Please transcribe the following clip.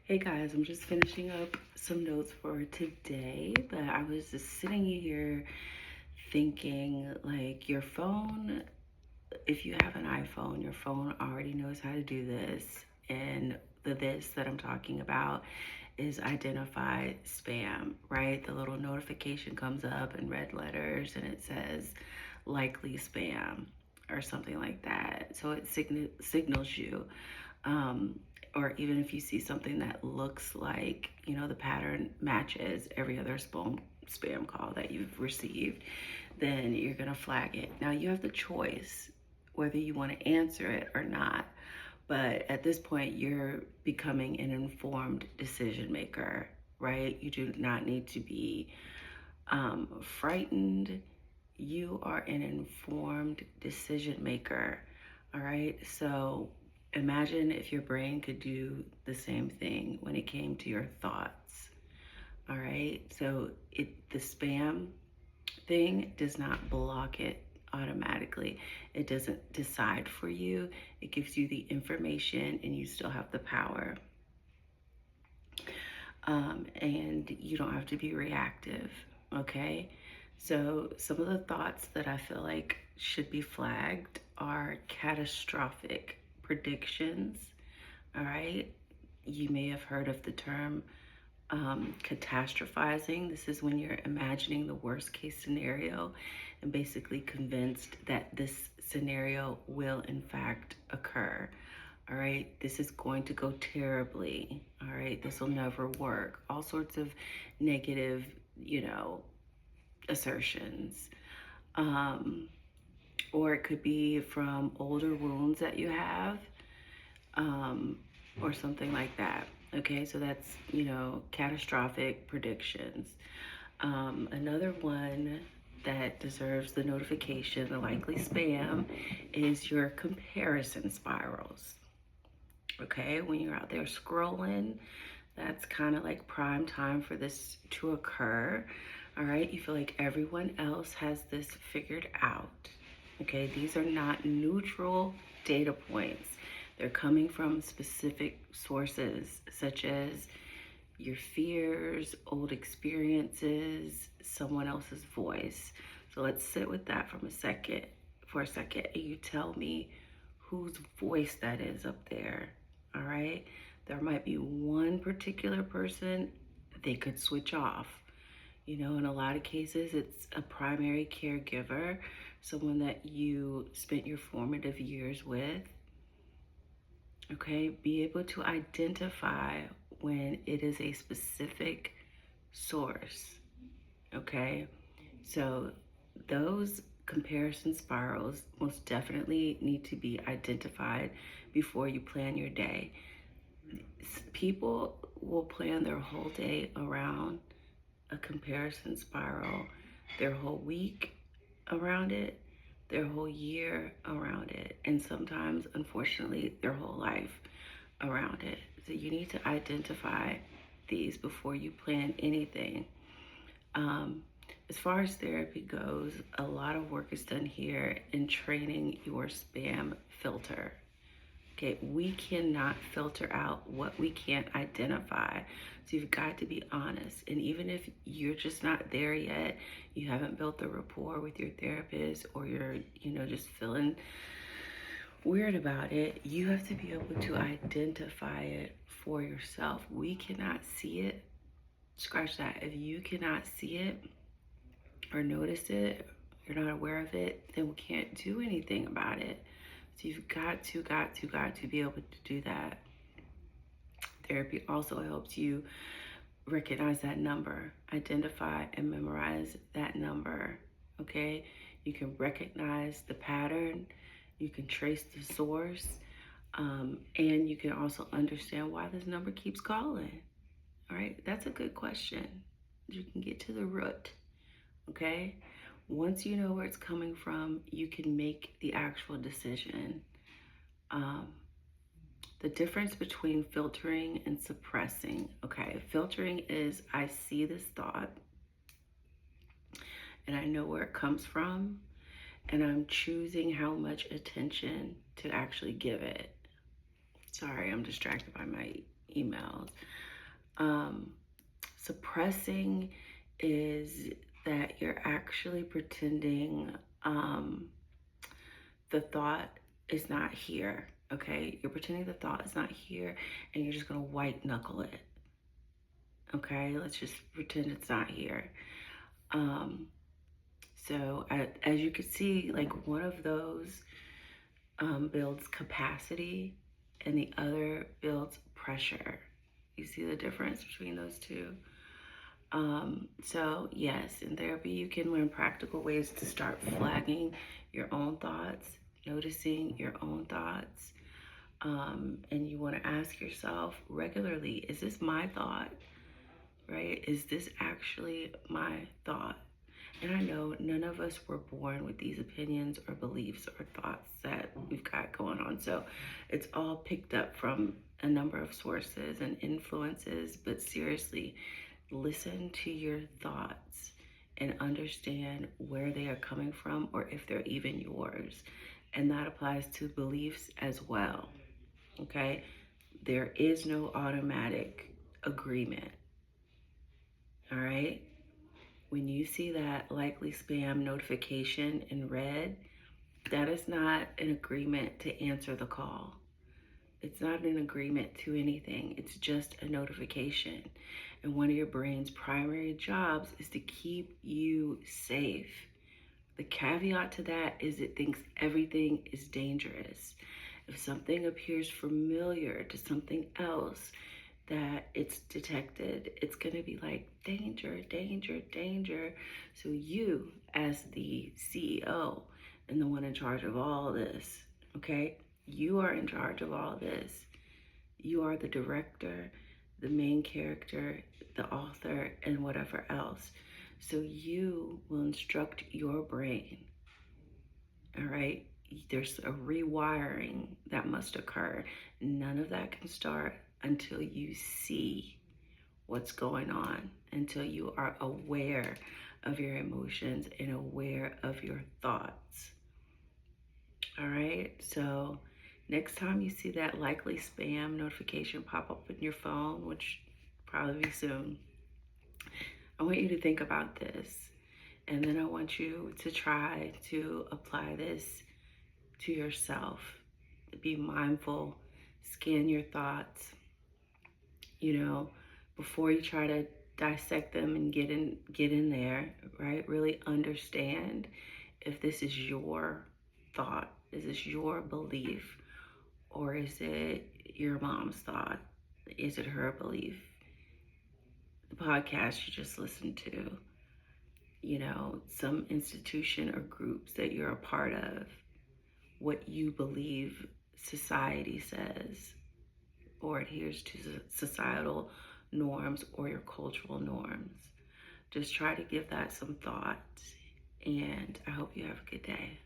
Hey guys, I'm just finishing up some notes for today, but I was just sitting here thinking like your phone, if you have an iPhone, your phone already knows how to do this. And the this that I'm talking about is identify spam, right? The little notification comes up in red letters and it says likely spam or something like that. So it signals you, um, or even if you see something that looks like, the pattern matches every other spam call that you've received, then you're going to flag it. Now you have the choice whether you want to answer it or not. But at this point, you're becoming an informed decision maker, right? You do not need to be frightened. You are an informed decision maker. All right. So imagine if your brain could do the same thing when it came to your thoughts. All right. So the spam thing does not block it automatically. It doesn't decide for you. It gives you the information and you still have the power. And you don't have to be reactive. Okay. So some of the thoughts that I feel like should be flagged are catastrophic predictions. All right. You may have heard of the term catastrophizing. This is when you're imagining the worst case scenario and basically convinced that this scenario will in fact occur. All right, this is going to go terribly. All right, this will never work. All sorts of negative, assertions. Um, or it could be from older wounds that you have, um, or something like that. Okay, so that's, catastrophic predictions. Another one that deserves the notification, the likely spam, is your comparison spirals. Okay, when you're out there scrolling, that's kind of like prime time for this to occur. All right, you feel like everyone else has this figured out. Okay, these are not neutral data points. They're coming from specific sources, such as your fears, old experiences, someone else's voice. So let's sit with that for a second, and you tell me whose voice that is up there. All right. There might be one particular person they could switch off. In a lot of cases, it's a primary caregiver, someone that you spent your formative years with. Okay, be able to identify when it is a specific source. Okay, so those comparison spirals most definitely need to be identified before you plan your day. People will plan their whole day around a comparison spiral, their whole week around it, their whole year around it, and sometimes, unfortunately, their whole life around it. So you need to identify these before you plan anything. Um, as far as therapy goes, a lot of work is done here in training your spam filter. Okay, we cannot filter out what we can't identify. So you've got to be honest. And even if you're just not there yet, you haven't built the rapport with your therapist, or you're, just feeling weird about it, you have to be able to identify it for yourself. We cannot see it. Scratch that. If you cannot see it or notice it, you're not aware of it, then we can't do anything about it. So you've got to be able to do that. Therapy also helps you recognize that number, identify and memorize that number. Okay, you can recognize the pattern, you can trace the source, and you can also understand why this number keeps calling. All right, that's a good question. You can get to the root. Okay, once you know where it's coming from, you can make the actual decision. Um, the difference between filtering and suppressing. Okay, filtering is I see this thought and I know where it comes from, and I'm choosing how much attention to actually give it. Sorry, I'm distracted by my emails. Um, Suppressing is that you're actually pretending um, the thought is not here. Okay, you're pretending the thought is not here, and you're just gonna white knuckle it. Okay, let's just pretend it's not here. Um, so as you can see, like one of those builds capacity, and the other builds pressure. You see the difference between those two? So yes, in therapy, you can learn practical ways to start flagging your own thoughts, noticing your own thoughts. And you want to ask yourself regularly, is this my thought? Right? Is this actually my thought? And I know none of us were born with these opinions or beliefs or thoughts that we've got going on. So it's all picked up from a number of sources and influences. But seriously, listen to your thoughts and understand where they are coming from or if they're even yours. And that applies to beliefs as well. Okay? There is no automatic agreement. All right? When you see that likely spam notification in red, that is not an agreement to answer the call. It's not an agreement to anything. It's just a notification. And one of your brain's primary jobs is to keep you safe. The caveat to that is it thinks everything is dangerous. If something appears familiar to something else that it's detected, it's going to be like danger, danger, danger. So you, as the CEO and the one in charge of all this, okay, you are in charge of all this. You are the director, the main character, the author, and whatever else. So you will instruct your brain, all right? There's a rewiring that must occur. None of that can start until you see what's going on, until you are aware of your emotions and aware of your thoughts. All right, so next time you see that likely spam notification pop up in your phone, which probably be soon, I want you to think about this. And then I want you to try to apply this to yourself. Be mindful, scan your thoughts, you know, before you try to dissect them and get in there, right? Really understand if this is your thought, is this your belief, or is it your mom's thought? Is it her belief? The podcast you just listened to, some institution or groups that you're a part of, what you believe society says or adheres to societal norms or your cultural norms. Just try to give that some thought, and I hope you have a good day.